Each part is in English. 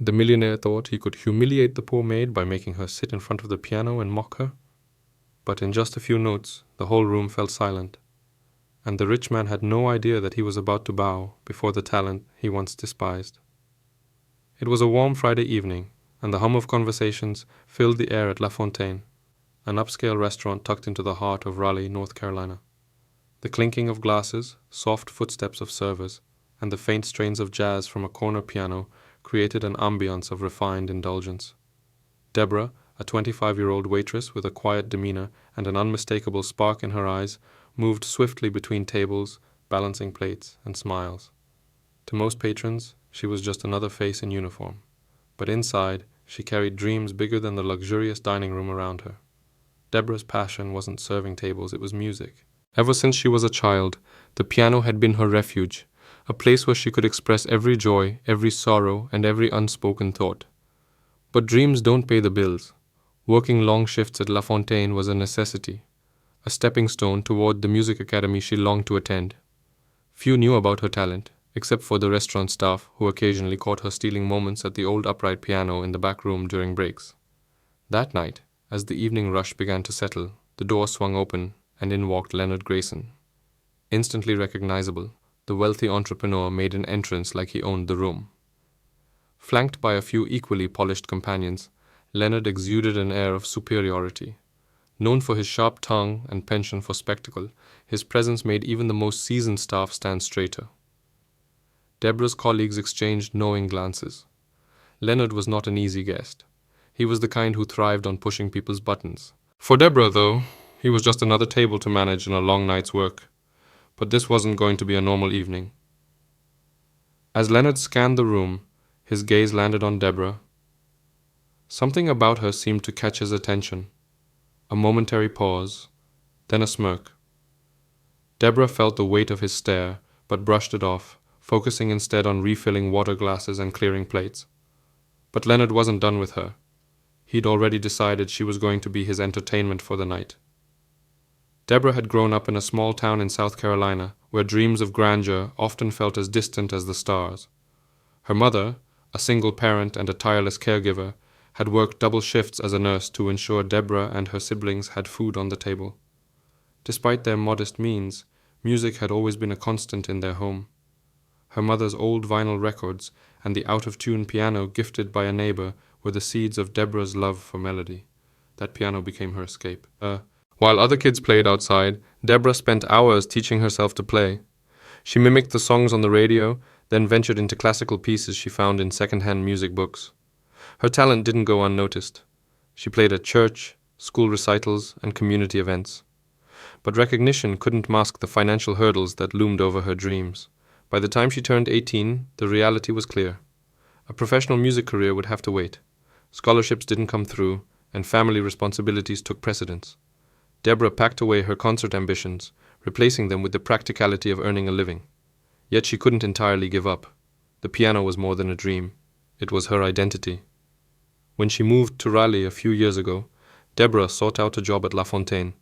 The millionaire thought he could humiliate the poor maid by making her sit in front of the piano and mock her. But in just a few notes, the whole room fell silent, and the rich man had no idea that he was about to bow before the talent he once despised. It was a warm Friday evening, and the hum of conversations filled the air at La Fontaine, an upscale restaurant tucked into the heart of Raleigh, North Carolina. The clinking of glasses, soft footsteps of servers, and the faint strains of jazz from a corner piano created an ambiance of refined indulgence. Deborah, a 25-year-old waitress with a quiet demeanor and an unmistakable spark in her eyes, moved swiftly between tables, balancing plates and smiles. To most patrons, she was just another face in uniform, but inside, she carried dreams bigger than the luxurious dining room around her. Deborah's passion wasn't serving tables, it was music. Ever since she was a child, the piano had been her refuge, a place where she could express every joy, every sorrow, and every unspoken thought. But dreams don't pay the bills. Working long shifts at La Fontaine was a necessity, a stepping stone toward the music academy she longed to attend. Few knew about her talent, except for the restaurant staff who occasionally caught her stealing moments at the old upright piano in the back room during breaks. That night, as the evening rush began to settle, the door swung open and in walked Leonard Grayson. Instantly recognizable, the wealthy entrepreneur made an entrance like he owned the room. Flanked by a few equally polished companions, Leonard exuded an air of superiority. Known for his sharp tongue and penchant for spectacle, his presence made even the most seasoned staff stand straighter. Deborah's colleagues exchanged knowing glances. Leonard was not an easy guest. He was the kind who thrived on pushing people's buttons. For Deborah, though, he was just another table to manage in a long night's work. But this wasn't going to be a normal evening. As Leonard scanned the room, his gaze landed on Deborah. Something about her seemed to catch his attention. A momentary pause, then a smirk. Deborah felt the weight of his stare, but brushed it off, focusing instead on refilling water glasses and clearing plates. But Leonard wasn't done with her. He'd already decided she was going to be his entertainment for the night. Deborah had grown up in a small town in South Carolina, where dreams of grandeur often felt as distant as the stars. Her mother, a single parent and a tireless caregiver, had worked double shifts as a nurse to ensure Deborah and her siblings had food on the table. Despite their modest means, music had always been a constant in their home. Her mother's old vinyl records and the out-of-tune piano gifted by a neighbor were the seeds of Deborah's love for melody. That piano became her escape. While other kids played outside, Deborah spent hours teaching herself to play. She mimicked the songs on the radio, then ventured into classical pieces she found in second-hand music books. Her talent didn't go unnoticed. She played at church, school recitals, and community events. But recognition couldn't mask the financial hurdles that loomed over her dreams. By the time she turned 18, the reality was clear. A professional music career would have to wait. Scholarships didn't come through, and family responsibilities took precedence. Deborah packed away her concert ambitions, replacing them with the practicality of earning a living. Yet she couldn't entirely give up. The piano was more than a dream. It was her identity. When she moved to Raleigh a few years ago, Deborah sought out a job at La Fontaine,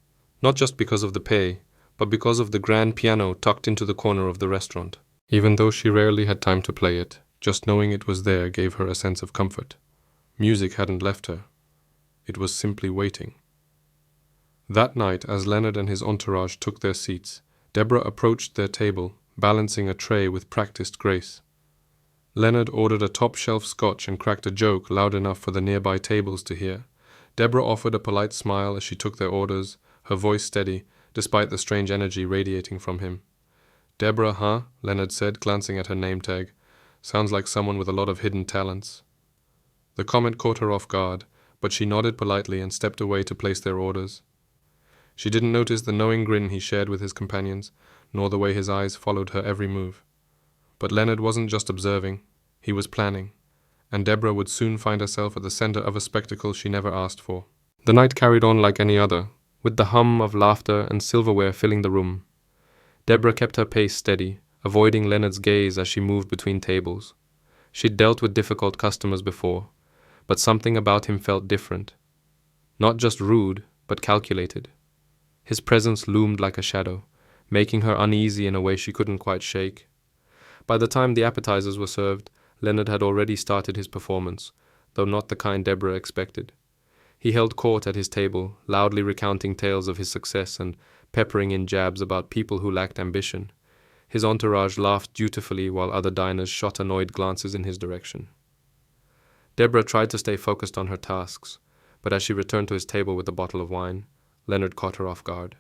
not just because of the pay, but because of the grand piano tucked into the corner of the restaurant. Even though she rarely had time to play it, just knowing it was there gave her a sense of comfort. Music hadn't left her. It was simply waiting. That night, as Leonard and his entourage took their seats, Deborah approached their table, balancing a tray with practiced grace. Leonard ordered a top-shelf scotch and cracked a joke loud enough for the nearby tables to hear. Deborah offered a polite smile as she took their orders, her voice steady, despite the strange energy radiating from him. "Deborah, huh?" Leonard said, glancing at her name tag. "Sounds like someone with a lot of hidden talents." The comment caught her off guard, but she nodded politely and stepped away to place their orders. She didn't notice the knowing grin he shared with his companions, nor the way his eyes followed her every move. But Leonard wasn't just observing, he was planning, and Deborah would soon find herself at the center of a spectacle she never asked for. The night carried on like any other, with the hum of laughter and silverware filling the room. Deborah kept her pace steady, avoiding Leonard's gaze as she moved between tables. She'd dealt with difficult customers before, but something about him felt different. Not just rude, but calculated. His presence loomed like a shadow, making her uneasy in a way she couldn't quite shake. By the time the appetizers were served, Leonard had already started his performance, though not the kind Deborah expected. He held court at his table, loudly recounting tales of his success and peppering in jabs about people who lacked ambition. His entourage laughed dutifully while other diners shot annoyed glances in his direction. Deborah tried to stay focused on her tasks, but as she returned to his table with a bottle of wine, Leonard caught her off guard.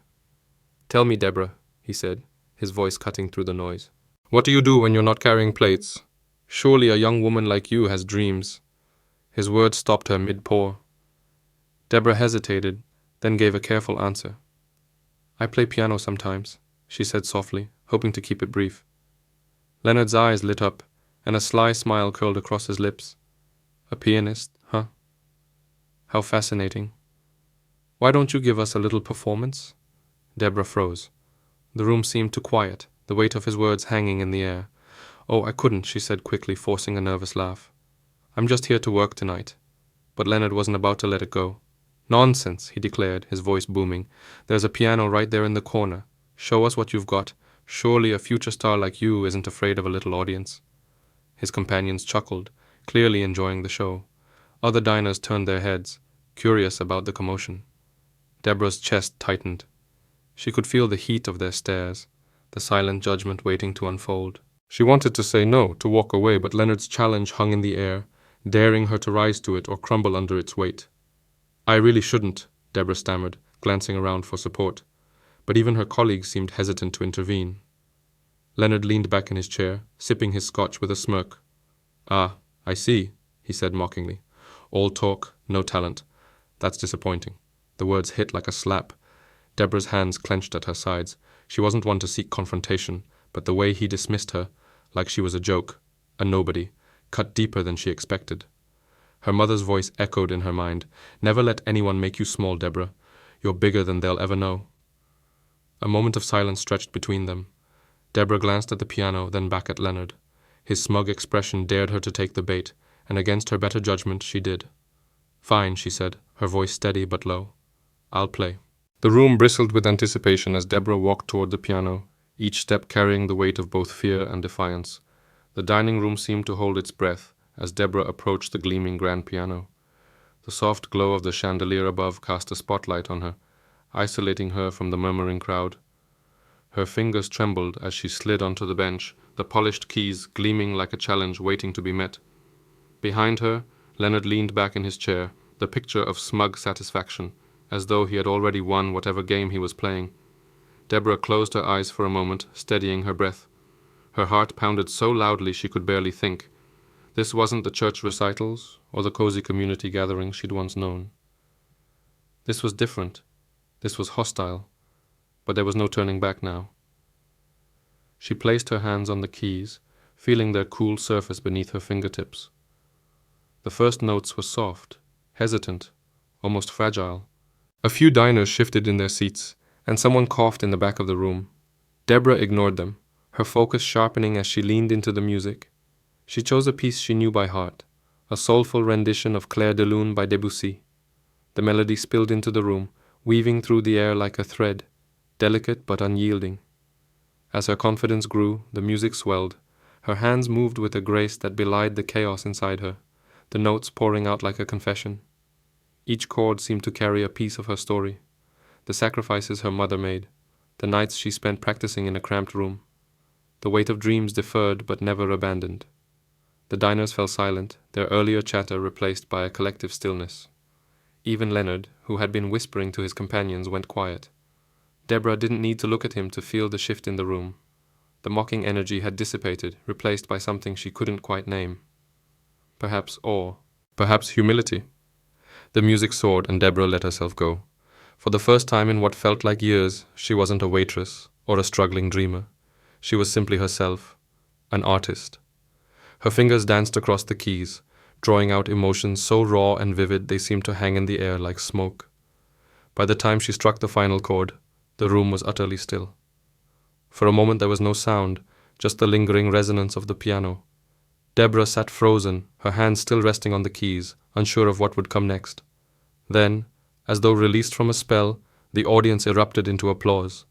"Tell me, Deborah," he said, his voice cutting through the noise. "What do you do when you're not carrying plates? Surely a young woman like you has dreams." His words stopped her mid-pour. Deborah hesitated, then gave a careful answer. "I play piano sometimes," she said softly, hoping to keep it brief. Leonard's eyes lit up, and a sly smile curled across his lips. "A pianist, huh? How fascinating. Why don't you give us a little performance?" Deborah froze. The room seemed too quiet, the weight of his words hanging in the air. "Oh, I couldn't," she said quickly, forcing a nervous laugh. "I'm just here to work tonight." But Leonard wasn't about to let it go. "Nonsense," he declared, his voice booming. "There's a piano right there in the corner. Show us what you've got. Surely a future star like you isn't afraid of a little audience." His companions chuckled, clearly enjoying the show. Other diners turned their heads, curious about the commotion. Deborah's chest tightened. She could feel the heat of their stares, the silent judgment waiting to unfold. She wanted to say no, to walk away, but Leonard's challenge hung in the air, daring her to rise to it or crumble under its weight. "I really shouldn't," Deborah stammered, glancing around for support. But even her colleagues seemed hesitant to intervene. Leonard leaned back in his chair, sipping his scotch with a smirk. "Ah, I see," he said mockingly. "All talk, no talent. That's disappointing." The words hit like a slap. Deborah's hands clenched at her sides. She wasn't one to seek confrontation, but the way he dismissed her, like she was a joke, a nobody, cut deeper than she expected. Her mother's voice echoed in her mind. "Never let anyone make you small, Deborah. You're bigger than they'll ever know." A moment of silence stretched between them. Deborah glanced at the piano, then back at Leonard. His smug expression dared her to take the bait, and against her better judgment she did. "Fine," she said, her voice steady but low. "I'll play." The room bristled with anticipation as Deborah walked toward the piano, each step carrying the weight of both fear and defiance. The dining room seemed to hold its breath as Deborah approached the gleaming grand piano. The soft glow of the chandelier above cast a spotlight on her, isolating her from the murmuring crowd. Her fingers trembled as she slid onto the bench, the polished keys gleaming like a challenge waiting to be met. Behind her, Leonard leaned back in his chair, the picture of smug satisfaction, as though he had already won whatever game he was playing. Deborah closed her eyes for a moment, steadying her breath. Her heart pounded so loudly she could barely think. This wasn't the church recitals or the cozy community gatherings she'd once known. This was different. This was hostile. But there was no turning back now. She placed her hands on the keys, feeling their cool surface beneath her fingertips. The first notes were soft, hesitant, almost fragile. A few diners shifted in their seats, and someone coughed in the back of the room. Deborah ignored them, her focus sharpening as she leaned into the music. She chose a piece she knew by heart, a soulful rendition of Clair de Lune by Debussy. The melody spilled into the room, weaving through the air like a thread, delicate but unyielding. As her confidence grew, the music swelled. Her hands moved with a grace that belied the chaos inside her, the notes pouring out like a confession. Each chord seemed to carry a piece of her story, the sacrifices her mother made, the nights she spent practicing in a cramped room, the weight of dreams deferred but never abandoned. The diners fell silent, their earlier chatter replaced by a collective stillness. Even Leonard, who had been whispering to his companions, went quiet. Deborah didn't need to look at him to feel the shift in the room. The mocking energy had dissipated, replaced by something she couldn't quite name. Perhaps awe, perhaps humility. The music soared and Deborah let herself go. For the first time in what felt like years, she wasn't a waitress or a struggling dreamer. She was simply herself, an artist. Her fingers danced across the keys, drawing out emotions so raw and vivid they seemed to hang in the air like smoke. By the time she struck the final chord, the room was utterly still. For a moment there was no sound, just the lingering resonance of the piano. Deborah sat frozen, her hands still resting on the keys, unsure of what would come next. Then, as though released from a spell, the audience erupted into applause.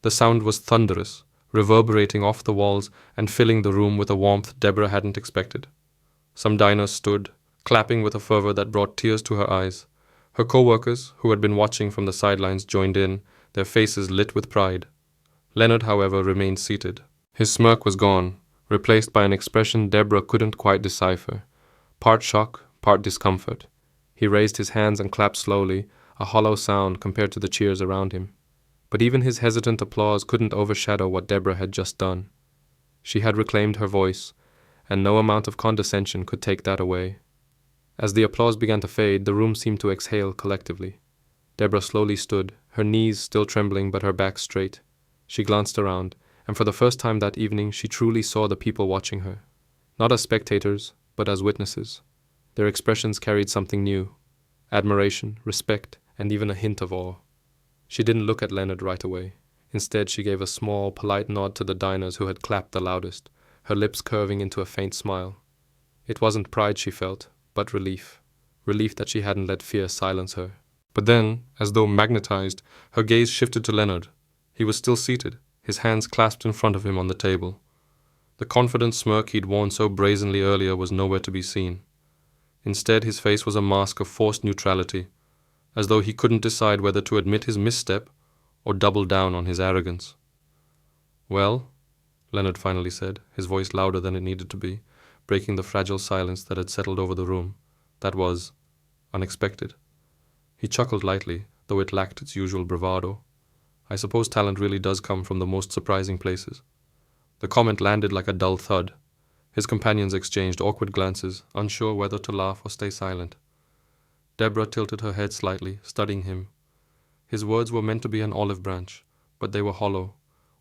The sound was thunderous, reverberating off the walls and filling the room with a warmth Deborah hadn't expected. Some diners stood, clapping with a fervor that brought tears to her eyes. Her co-workers, who had been watching from the sidelines, joined in, their faces lit with pride. Leonard, however, remained seated. His smirk was gone, replaced by an expression Deborah couldn't quite decipher. Part shock, part discomfort. He raised his hands and clapped slowly, a hollow sound compared to the cheers around him. But even his hesitant applause couldn't overshadow what Deborah had just done. She had reclaimed her voice, and no amount of condescension could take that away. As the applause began to fade, the room seemed to exhale collectively. Deborah slowly stood, her knees still trembling but her back straight. She glanced around, and for the first time that evening she truly saw the people watching her. Not as spectators, but as witnesses. Their expressions carried something new. Admiration, respect, and even a hint of awe. She didn't look at Leonard right away. Instead, she gave a small, polite nod to the diners who had clapped the loudest, her lips curving into a faint smile. It wasn't pride she felt, but relief. Relief that she hadn't let fear silence her. But then, as though magnetized, her gaze shifted to Leonard. He was still seated, his hands clasped in front of him on the table. The confident smirk he'd worn so brazenly earlier was nowhere to be seen. Instead, his face was a mask of forced neutrality, as though he couldn't decide whether to admit his misstep or double down on his arrogance. "Well," Leonard finally said, his voice louder than it needed to be, breaking the fragile silence that had settled over the room. That was unexpected. He chuckled lightly, though it lacked its usual bravado. "I suppose talent really does come from the most surprising places." The comment landed like a dull thud. His companions exchanged awkward glances, unsure whether to laugh or stay silent. Deborah tilted her head slightly, studying him. His words were meant to be an olive branch, but they were hollow,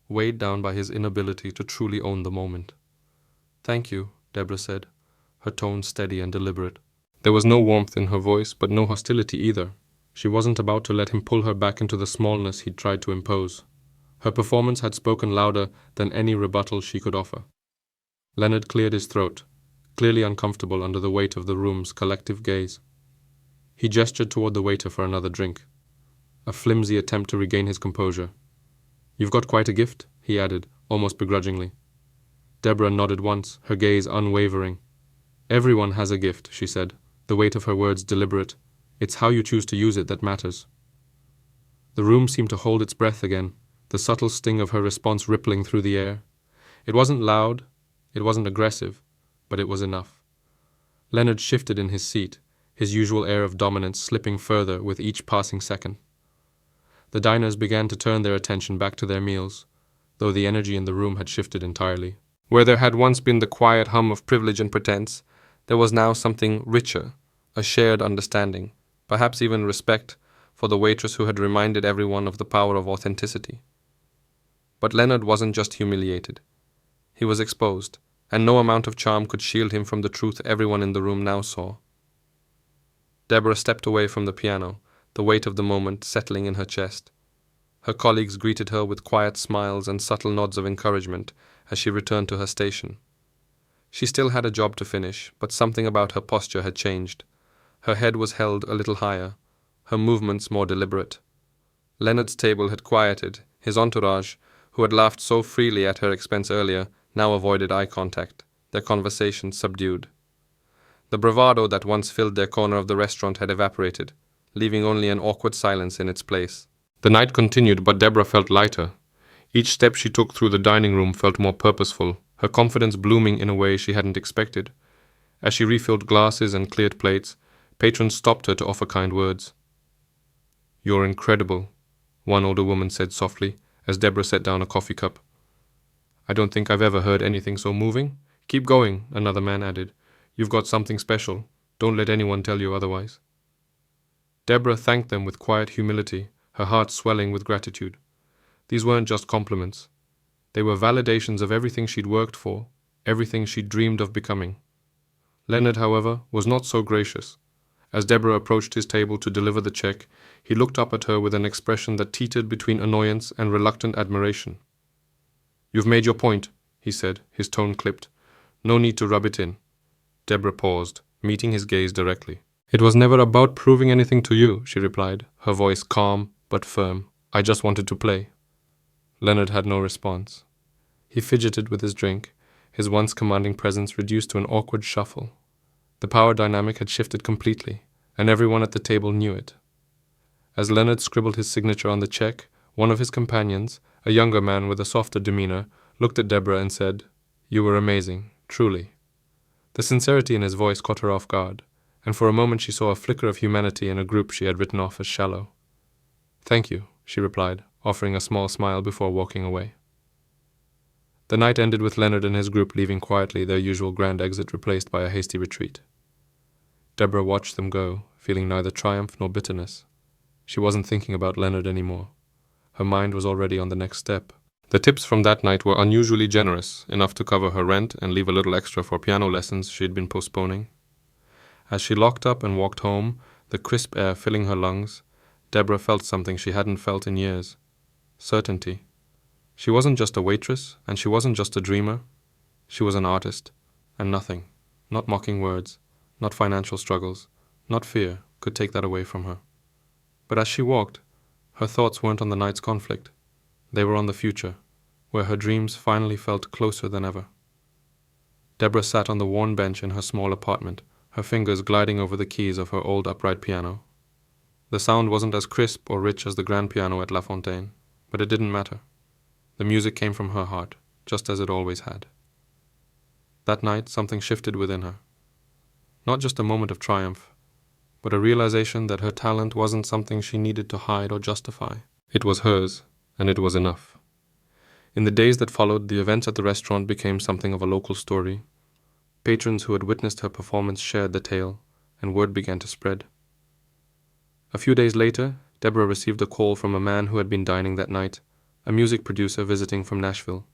weighed down by his inability to truly own the moment. "Thank you," Deborah said, her tone steady and deliberate. There was no warmth in her voice, but no hostility either. She wasn't about to let him pull her back into the smallness he'd tried to impose. Her performance had spoken louder than any rebuttal she could offer. Leonard cleared his throat, clearly uncomfortable under the weight of the room's collective gaze. He gestured toward the waiter for another drink, a flimsy attempt to regain his composure. "You've got quite a gift," he added, almost begrudgingly. Deborah nodded once, her gaze unwavering. "Everyone has a gift," she said, the weight of her words deliberate. "It's how you choose to use it that matters." The room seemed to hold its breath again, the subtle sting of her response rippling through the air. It wasn't loud, it wasn't aggressive, but it was enough. Leonard shifted in his seat, his usual air of dominance slipping further with each passing second. The diners began to turn their attention back to their meals, though the energy in the room had shifted entirely. Where there had once been the quiet hum of privilege and pretense, there was now something richer, a shared understanding, perhaps even respect for the waitress who had reminded everyone of the power of authenticity. But Leonard wasn't just humiliated. He was exposed, and no amount of charm could shield him from the truth everyone in the room now saw. Deborah stepped away from the piano, the weight of the moment settling in her chest. Her colleagues greeted her with quiet smiles and subtle nods of encouragement as she returned to her station. She still had a job to finish, but something about her posture had changed. Her head was held a little higher, her movements more deliberate. Leonard's table had quieted. His entourage, who had laughed so freely at her expense earlier, now avoided eye contact, their conversation subdued. The bravado that once filled their corner of the restaurant had evaporated, leaving only an awkward silence in its place. The night continued, but Deborah felt lighter. Each step she took through the dining room felt more purposeful, her confidence blooming in a way she hadn't expected. As she refilled glasses and cleared plates, patrons stopped her to offer kind words. "You're incredible," one older woman said softly, as Deborah set down a coffee cup. "I don't think I've ever heard anything so moving." "Keep going," another man added. "You've got something special. Don't let anyone tell you otherwise." Deborah thanked them with quiet humility, her heart swelling with gratitude. These weren't just compliments. They were validations of everything she'd worked for, everything she'd dreamed of becoming. Leonard, however, was not so gracious. As Deborah approached his table to deliver the check, he looked up at her with an expression that teetered between annoyance and reluctant admiration. "You've made your point," he said, his tone clipped. "No need to rub it in." Deborah paused, meeting his gaze directly. "It was never about proving anything to you," she replied, her voice calm but firm. "I just wanted to play." Leonard had no response. He fidgeted with his drink, his once commanding presence reduced to an awkward shuffle. The power dynamic had shifted completely, and everyone at the table knew it. As Leonard scribbled his signature on the check, one of his companions, a younger man with a softer demeanor, looked at Deborah and said, "You were amazing, truly." The sincerity in his voice caught her off guard, and for a moment she saw a flicker of humanity in a group she had written off as shallow. "Thank you," she replied, offering a small smile before walking away. The night ended with Leonard and his group leaving quietly, their usual grand exit replaced by a hasty retreat. Deborah watched them go, feeling neither triumph nor bitterness. She wasn't thinking about Leonard anymore. Her mind was already on the next step. The tips from that night were unusually generous, enough to cover her rent and leave a little extra for piano lessons she had been postponing. As she locked up and walked home, the crisp air filling her lungs, Deborah felt something she hadn't felt in years. Certainty. She wasn't just a waitress, and she wasn't just a dreamer. She was an artist, and nothing, not mocking words, not financial struggles, not fear, could take that away from her. But as she walked, her thoughts weren't on the night's conflict. They were on the future, where her dreams finally felt closer than ever. Deborah sat on the worn bench in her small apartment, her fingers gliding over the keys of her old upright piano. The sound wasn't as crisp or rich as the grand piano at La Fontaine, but it didn't matter. The music came from her heart, just as it always had. That night, something shifted within her. Not just a moment of triumph, but a realization that her talent wasn't something she needed to hide or justify. It was hers, and it was enough. In the days that followed, the events at the restaurant became something of a local story. Patrons who had witnessed her performance shared the tale, and word began to spread. A few days later, Deborah received a call from a man who had been dining that night, a music producer visiting from Nashville.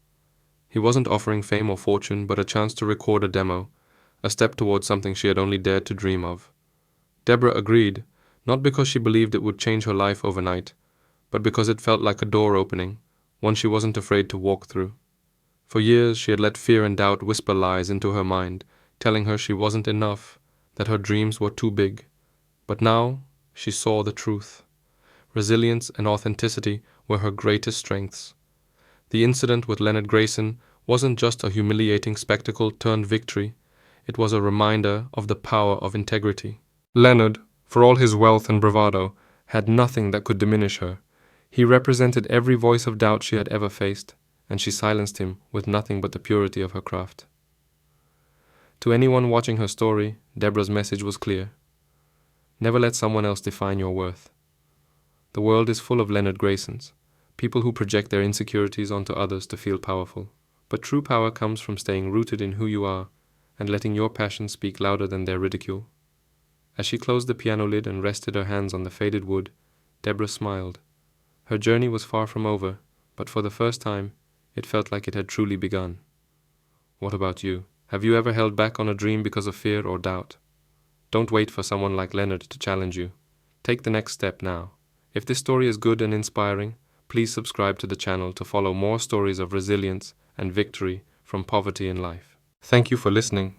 He wasn't offering fame or fortune, but a chance to record a demo, a step towards something she had only dared to dream of. Deborah agreed, not because she believed it would change her life overnight, but because it felt like a door opening, one she wasn't afraid to walk through. For years she had let fear and doubt whisper lies into her mind, telling her she wasn't enough, that her dreams were too big. But now she saw the truth. Resilience and authenticity were her greatest strengths. The incident with Leonard Grayson wasn't just a humiliating spectacle turned victory. It was a reminder of the power of integrity. Leonard, for all his wealth and bravado, had nothing that could diminish her. He represented every voice of doubt she had ever faced, and she silenced him with nothing but the purity of her craft. To anyone watching her story, Deborah's message was clear. Never let someone else define your worth. The world is full of Leonard Graysons, people who project their insecurities onto others to feel powerful. But true power comes from staying rooted in who you are and letting your passion speak louder than their ridicule. As she closed the piano lid and rested her hands on the faded wood, Deborah smiled. Her journey was far from over, but for the first time, it felt like it had truly begun. What about you? Have you ever held back on a dream because of fear or doubt? Don't wait for someone like Leonard to challenge you. Take the next step now. If this story is good and inspiring, please subscribe to the channel to follow more stories of resilience and victory from poverty in life. Thank you for listening.